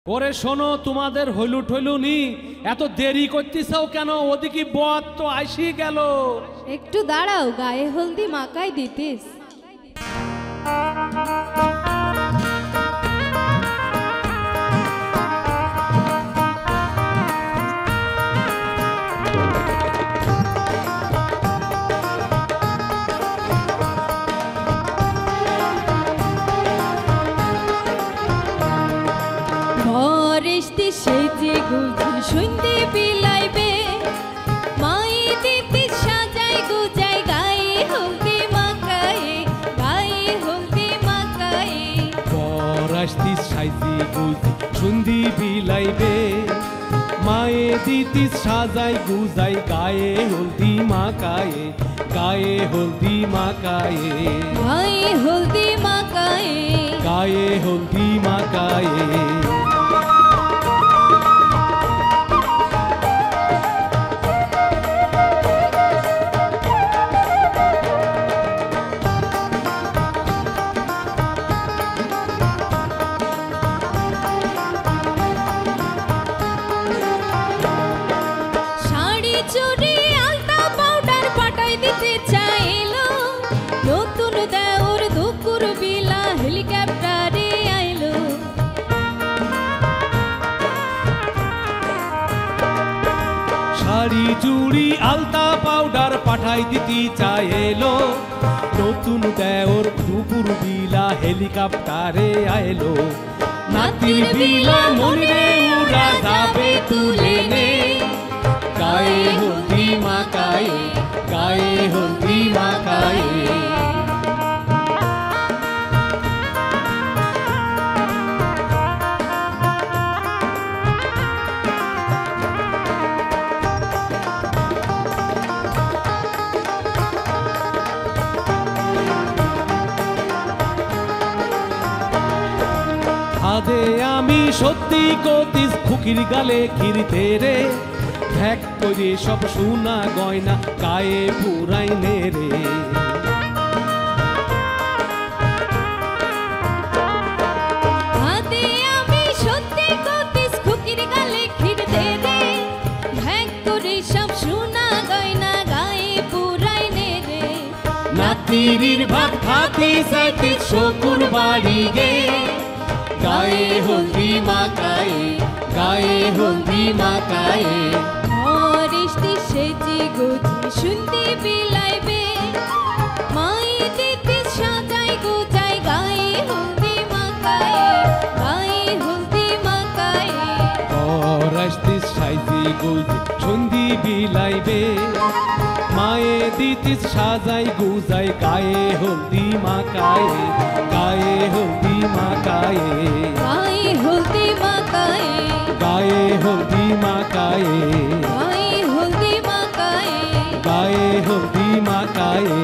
ওরে শোনো, তোমাদের হইলু ঠইলু নি, এত দেরি করতেছাও কেন? ওদিকে বর তো আইসি গেল। একটু দাঁড়াও, গায়ে হলদি মাখাই দিতিস। সেজে গুজে শুনতে বিলাইবে, মাই দিতে সাজাই গুজাই গায়ে হলদি মাখায়ে, গায়ে হলদি মাখায়ে। পরাস্তি সাইজি গুজি শুনদি বিলাইবে, মায়ে দিতি সাজাই গুজাই গায়ে হলদি মাখায়ে, গায়ে হলদি মাখায়ে, গায়ে হলদি মাখায়ে, গায়ে হলদি মাখায়ে। শাড়ি চুড়ি আলতা পাউডার পাঠাই দিতে চাইলো, নতুন দেওর দুপুর বিলা হেলিকপ্টারে আইলো। নাতির বিলা মনে উড়া যাবে তুলে নে, গায়ে হলদি মাখায়ে, গায়ে হলদি মাখায়ে। আদে আমি সত্যি কতিস খুকির গালে খিরিতে রে, ঠ্যাক করে সব সোনা গয়না গায়ে পুরাইনে রে। আদে আমি সত্যি কতিস খুকির গালে খিরিতে রে, ঠ্যাক করে সব সোনা গয়না গায়ে পুরাইনে রে। নাতির ভাত খাতি সাইতে শকুর বাড়ি গে, গায়ে হলদি মাখায়ে, গায়ে হলদি মাখায়ে। মরিষ্টি সেজে গুজে শুনতে বিলাইবে, মাই দিতে সাজাই গুজাই গায়ে হলদি মাখায়ে, গায়ে হলদি মাখায়ে। পরাস্তি সাইজি গুজি শুনদি বিলাইবে, মায়ে দিতি সাজাই গুজাই গায়ে হলদি মাখায়ে, গায়ে হলদি মাখায়ে, গায়ে হলদি মাখায়ে, গায়ে হলদি মাখায়ে, গায়ে হলদি মাখায়ে, গায়ে হলদি মাখায়ে।